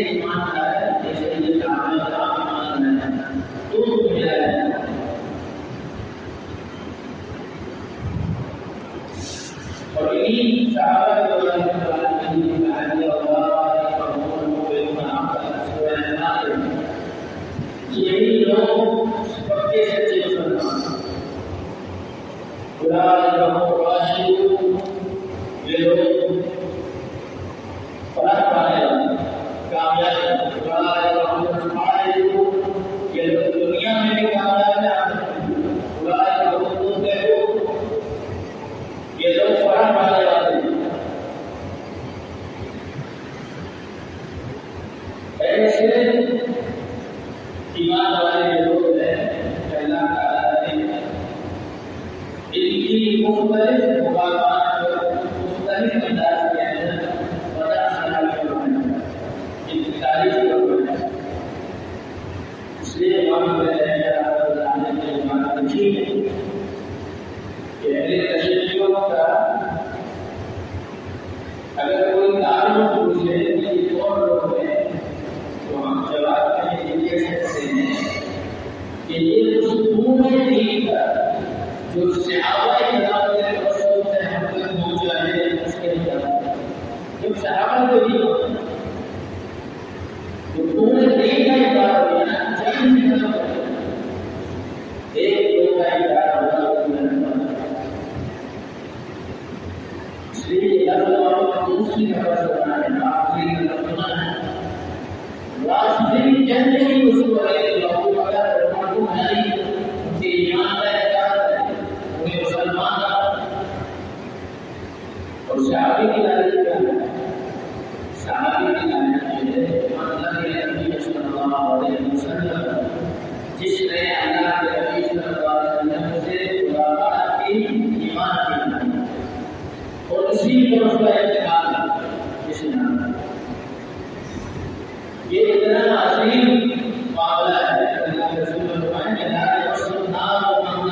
ایمان ایسے ایمان والے لوگ ہیں کہ اللہ تعالیٰ نے ان کی مختلف مقامات پر مختلف انداز کے اندر بڑا سارا فرمایا، ان کی تعریف فرمایا۔ اس لیے وہاں پہ ٹھیک ہے کہ اہل تشیعوں کا اگر کوئی تعارف پوچھے کہ یہ کون لوگ ہیں تو ہم جواب میں یہ کہہ سکتے ہیں کہ یہ اس پورے دین کا جو صحابہ کرام کے رسول سے ہم تک پہنچا ہے اس کے لیے جب صحابہ کو بھی جو پورے دین کا ادارہ ہے نا چاہیے ایک دو کا ادارہ ہوگا اس لیے اللہ دوسری خبر سنا ہے آخری سنا ہے راشدین کہتے ہیں اس کو لوگوں کا معلوم ہے کہ ایمان کا اعتراض ہے انہیں مسلمان اور صحابی کی تعریف کرنا صحابی کی تعریف یہ ہے نبی صلی اللہ علیہ وسلم جس نے اللہ کے نبی صلی اللہ علیہ وسلم سے ملاقات کی ایمان کی اور اسی پر اس کا اعتقاد جس نے یہ اتنا عظیم معاملہ ہے اللہ کے رسول نے فرمایا کہ لا يصنع من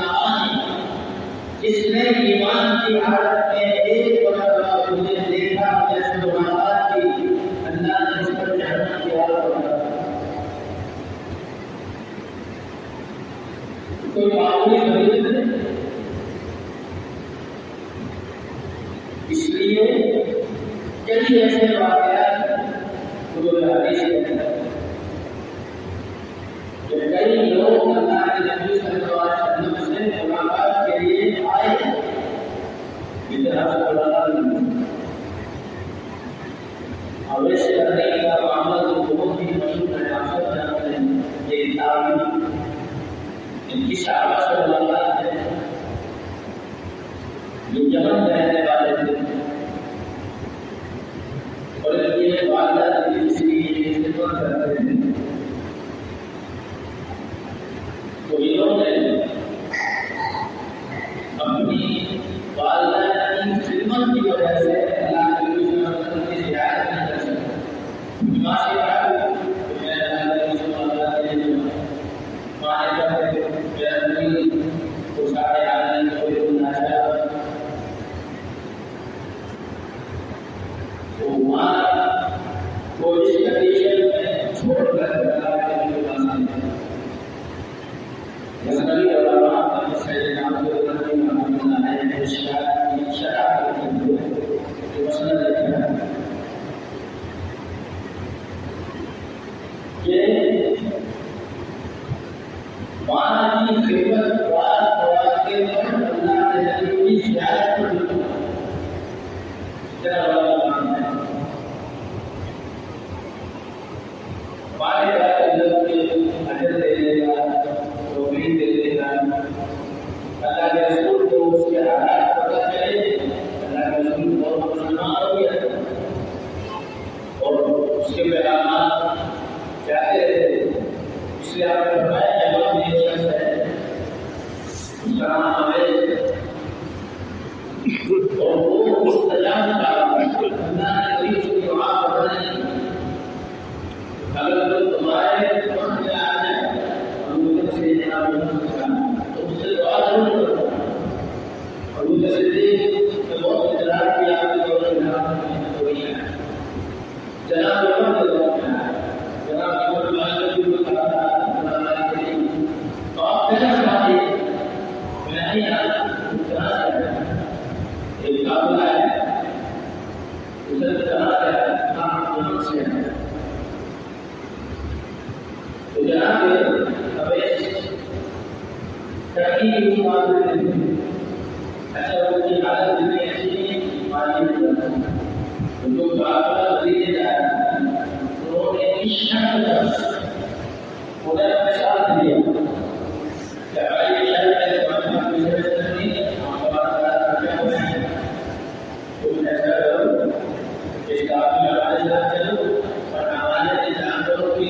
جس نے ایمان کی حالت میں ایک مرتبہ تجھے دیکھا جیسے ملاقات کی اللہ نے اس پر جہنم کی حالت بنا کوئی معمولی مریض نہیں، اس لیے کئی ایسے واقعات حدیث کے اندر کہ کئی لوگ اللہ کے نبی صلی اللہ علیہ وسلم سے ملاقات کے لیے آئے اور ویسے کرنے کا معاملہ تو بہت ہی مشہور ہے، آپ سب جانتے ہیں یہ تعلیم ان کی صحابہ سے ملاقات ہے یہ یمن رہنے والے تھے اور یہ والدہ کرتے ہیں تو انہوں نے اپنی والدہ کی خدمت کی وجہ سے اللہ کے نبی صلی اللہ علیہ وسلم کی زیارت نہیں کر سکتے۔ ماں سے کہا کہ میں اللہ کے رسول اللہ کے لیے ماں نے کہا کہ میرا نبی کو سارے آدمی کو کوئی ناچا تو ماں کو اس کنڈیشن میں چھوڑ کر اللہ کے نبی کے پاس آئے نبی علامات میں سید نام کو نبی محمد علیہ السلام کی شرح کرتے ہوئے جو مسئلہ دیکھا ہے یہ ماں کی خدمت بات کے پر اللہ کے نبی کی زیارت پر کیا بڑا کام ہے ہمارے اللہ کے اجر دے دے گا توفیق دے دے گا اللہ کے رسول کو اس کے حالات پتہ چلے اللہ کے رسول بہت مسلمان ہو گیا اور اس کے پیغامات جاتے رہتے اس لیے آپ نے فرمایا کہ بہت یہ شخص ہے اس کا نام عمیر اور وہ مستجاب کا اللہ نے کبھی اس کی دعا پڑھنے اگر تمہارے وقت میں آ جائے اور مجھے سے جناب تو اس سے دعا ضرور کرو اور مجھے سے میں بہت انتظار کیا آپ کے دور جناب کوئی ہے جناب جناب کو کہا تھا تو آپ کہنا چاہیے میں نہیں آتا ایک قابلہ ہے اسے کہا ہے آپ یمن سے ہیں تو جناب اویس ترقی کی بات کرتے ہیں اچھا ان کی حالت اتنی ایسی ہے کہ پانی نہیں جاتا تو جو قابلہ دیے جا رہا ہے انہوں نے اس شخص کا انہیں اپنے ساتھ دیا کہ بھائی شہر ہے تو دوسرے سے نہیں ہم بات کرا ہوئے ہیں تو ایسا کرو اس قابل ہمارے ساتھ چلو اور ہمارے جانوروں کی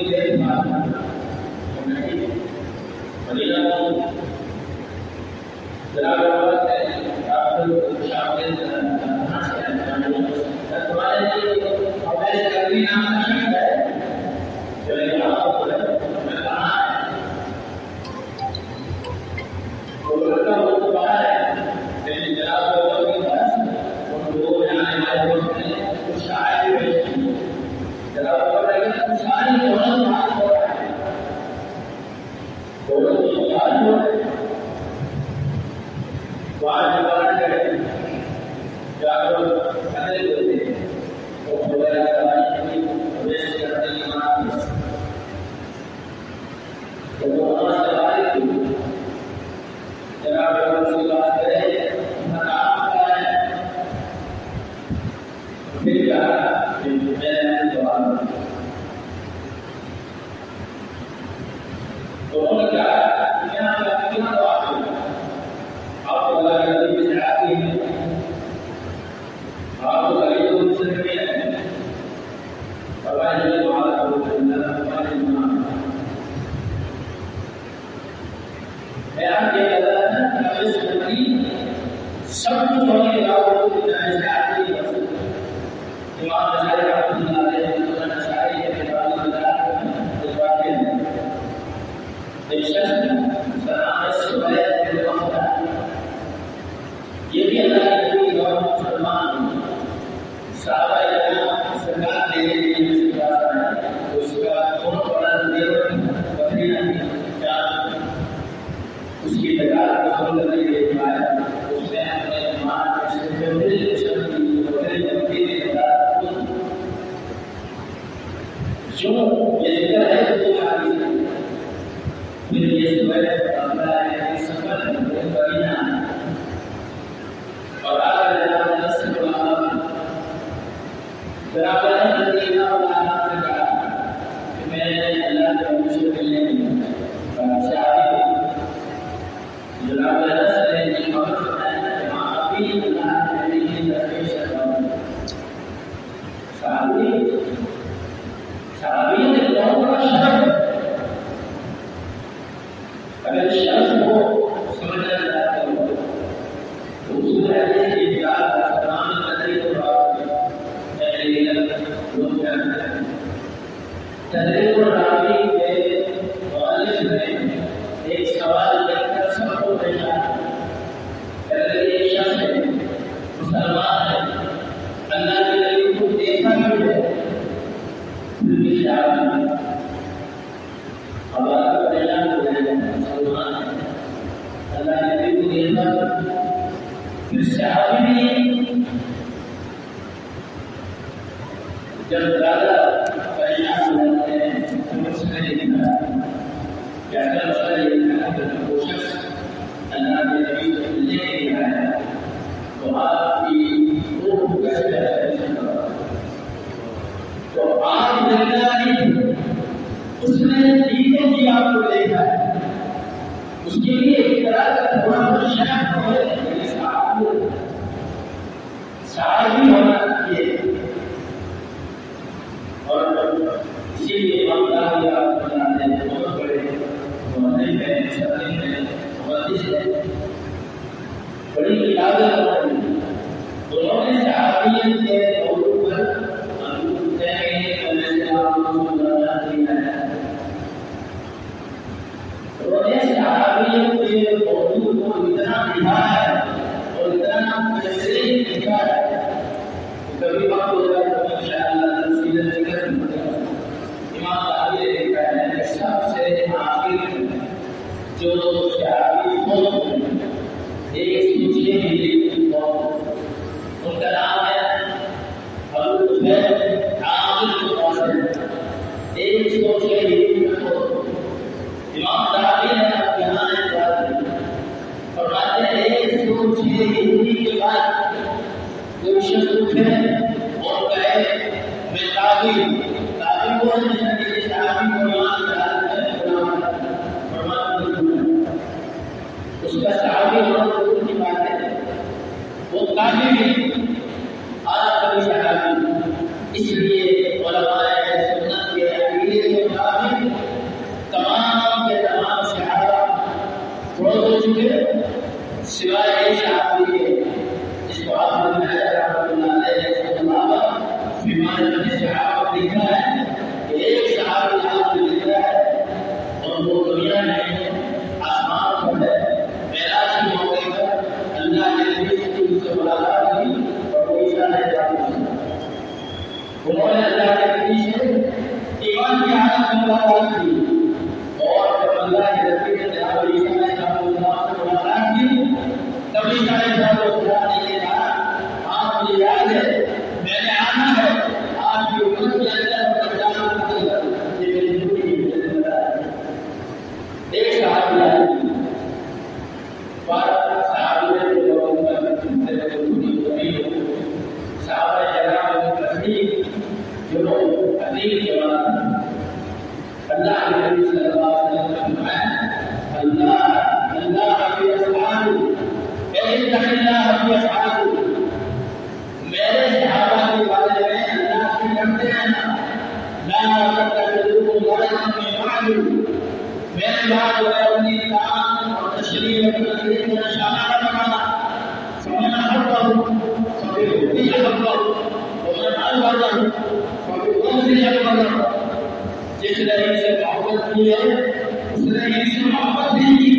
بیمار صحابہ لکھا ہے حدیث ہے ایمان کی حالت میں ملاقات کی اور جب اللہ کے رسول نے جناب عیسیٰ علیہ السلام سے ملاقات کی تب عیسیٰ علیہ السلام نے کہا آپ مجھے یاد ہے میں نے آنا ہے آپ کی امت کے اندر یہ میری ڈیوٹی ہے. ایک صحابی آئی اللہ کے نبی صلی اللہ علیہ وسلم نے فرمایا اللہ کی اصحاب اتق اللہ کی اصحاب میرے صحابہ کے بارے میں اللہ سے ڈرتے رہنا لا تتخذوا غرضا من بعد میرے بعد اپنی کام اور تشریح اور تقریر کا نشانہ بنانا فمن احبه فبحبه احبه ومن ابغضه فببغضه ابغضه جس نے ان سے محبت کی ہے اس نے ان سے محبت نہیں کی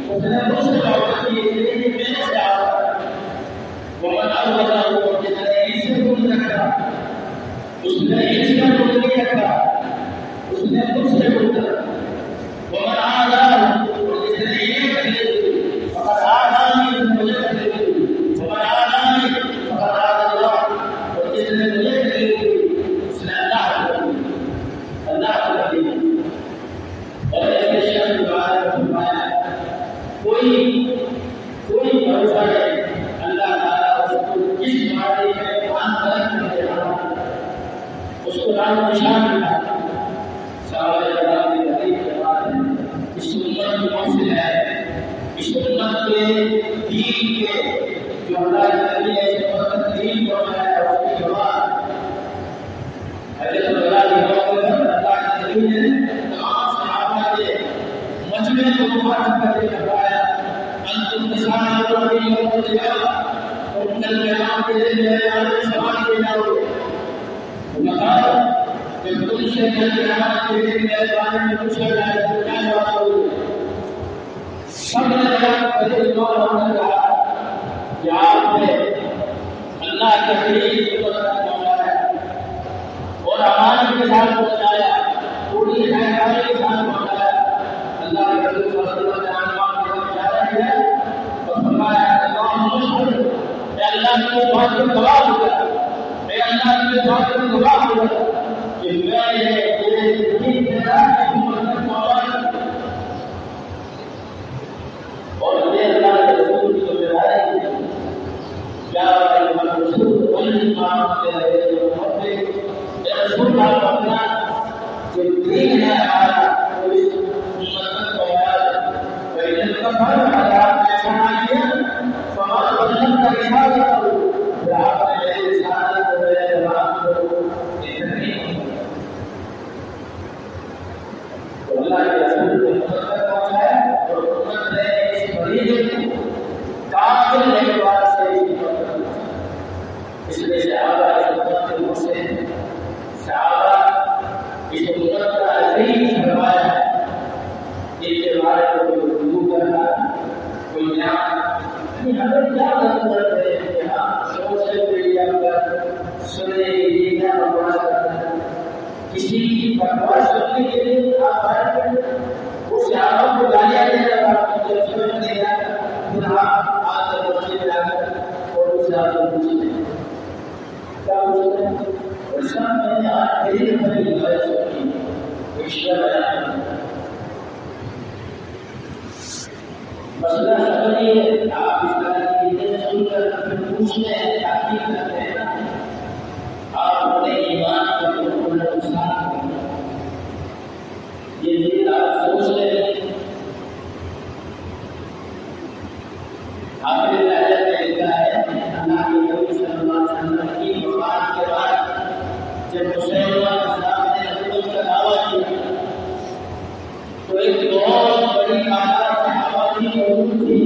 اس نے مجھ سے محبت کی اس لیے کہ میرے سے آتا ومن ابغضه جس نے ان سے دور رکھا اس نے ان سے دور نہیں رکھا اس نے مجھ سے دور رکھا ومن عاداه جس نے یہ کہا فقد عاداني مجھے کہا ومن عاداني فقد عاد الله اور جس نے مجھے کہا اس نے اللہ اور ایسے شخص کے بارے میں فرمایا کوئی بھروسہ نہیں اللہ تعالیٰ اس کو جس بارے میں قرآن غلط کر دے رہا اس کو نام نشان ملا صحابہ کرام کی حدیث کے بعد اس امت کی محفل ہے اس امت کے دین کے جو اللہ کے نبی نے اس وقت دین پہنچایا اس کے بعد حضرت اللہ کے موقع پر اللہ کے نبی نے تمام صحابہ کے مجمع کو مبارک کر کے فرمایا انتم تسامحون فی یوم القیامہ اور کل قیامت کے دن میرے آگے سوال کیے جاؤ گے بتاؤ کہ تم سے کل قیامت کے دن میرے بارے میں پوچھا جائے تو کیا جواب دو گے سب نے کہا کہ آپ نے اللہ کے قریب اور امانت کے ساتھ پہنچایا پوری حیداری کے ساتھ پہنچایا اللہ کے رسول صلی اللہ علیہ وسلم نے اشارہ کیا اور فرمایا اے اللہ کی بات پر گواہ ہو گیا اے اللہ کی بات پر گواہ ہو گیا کہ میں یہ دین تیرا اور یہ اللہ کے رسول کی ذمہ کیا رسول وہی کام سے رہے رسول اللہ اپنا جو دین ہے ہمارا وہ اس امت کو یاد وَإِذَا الْكَفَرَ عَلَىٰ أَعْمَالِهِمْ فَمَا بَلَّغْتَ رِسَالَتَهُ آپ نے میری رسالت کو میرے جواب کو اتنی تو اللہ کے رسول کو امت تک پہنچایا اور امت نے اس فریضے کو کامل اعتبار سے اس کی مدد اس لیے صحابہ اس امت کے منہ سے صحابہ اس امت کا عظیم فرمایا ہے ان کے بارے میں کوئی گفتگو کرنا کوئی بیان ہمیں کیا ضرورت ہے کہ ہم سوشل میڈیا پر سننے کے لیے کیا بکواس کرتے ہیں کسی کی بکواس سننے کے لیے آپ وہ صحابہ کو گالیاں دے رہا ہے سمجھ نہیں آتا پھر آپ آج تک مسجد جا کر اور اس سے آپ کو پوچھتے ہیں کیا پوچھتے ہیں اسلام میں آج میری نظر کی غلط ہوتی ہے اشیاء بیان مسئلہ سمجھیے آپ اس طرح کی چیزیں سن کر پھر پوچھتے ہیں تحقیق کرتے ہیں آپ اپنے ایمان کا بالکل نقصان کرتے ہیں یہ چیز آپ سوچ لیں آخر لہجہ میں لکھا ہے اللہ کے نبی صلی اللہ علیہ وسلم کی وفات کے بعد جب مسلمہ اسلام نے حکومت کا دعویٰ کیا تو ایک بہت بڑی تعداد صحابہ کی موجود تھی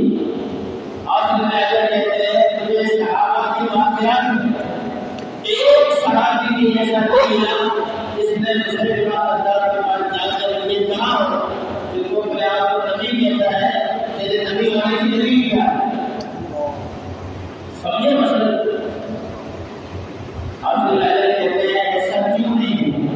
آخر لہجہ کہتے ہیں مجھے صحابہ کی واقعات ایک صحابی بھی ایسا نہیں ہے جس نے مسلمہ اللہ کے پاس جا کر یہ کہا جن کو میں آپ کو نبی کہتا ہے میرے نبی ہونے کی دلیل کیا سمجھے مسئلہ آپ لہجہ کہتے ہیں ایسا کیوں نہیں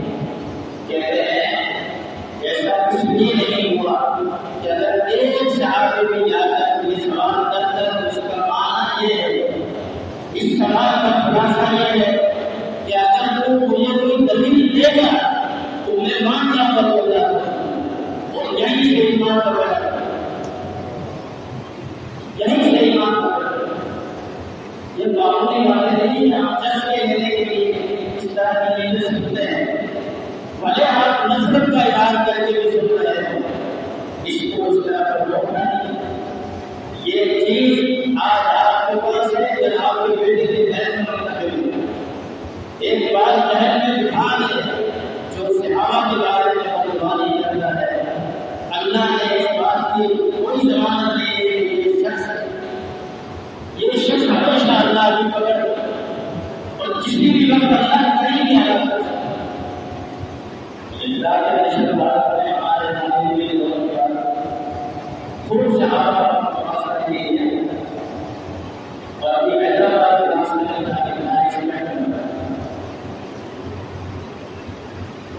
نہیں ہے آپ چسکے لینے کے لیے اس طرح کی چیزیں سنتے ہیں بھلے آپ نصرت کا اظہار کر کے بھی سن رہے ہیں اس کو اس طرح پر روکنا نہیں یہ چیز آج آپ کے پاس ہے جب آپ کے بیٹے کے ذہن میں منتقل ہوئی ایک بار ذہن میں بٹھا دے جو صحابہ کے بارے میں قربانی کرتا ہے اللہ نے اس بات کی کوئی ضمانت نہیں ہے کہ یہ شخص ہمیشہ اللہ کی پکڑ اور کسی بھی وقت اللہ کہیں نہیں آیا اللہ کے رشد بات میں ہمارے نامی میں لوگوں کا خوب صحابہ مقاصد نہیں ہے اور ابھی حیدرآباد کے راستے میں جانے کا ایکسپیکٹ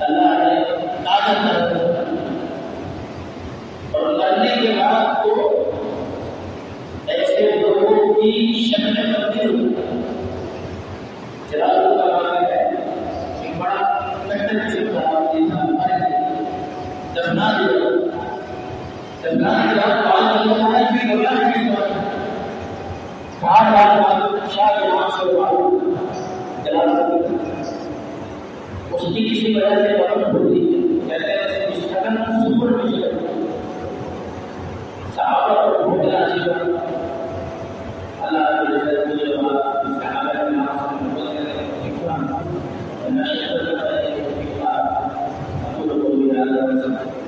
اللہ نے طاقت اور کرنے کے بعد تو ایسے لوگوں کی شکل تبدیل ہوئی جلال کا واقعہ ہے ایک بڑا کٹر سے دفنا دیا دفنا کے بعد بات کرنا ہے کہ بولا ہے کہا بات شاہ کے نام سے جلال اس کی کسی وجہ سے وقت ہوتی کہتے ہیں اس شکل سپر ویژن صحابہ کو بھوکنا چاہیے اللہ کے رضا کے بعد صحابہ کے نام سے بولنے نشر کرنے کے بعد اپنے کو بھی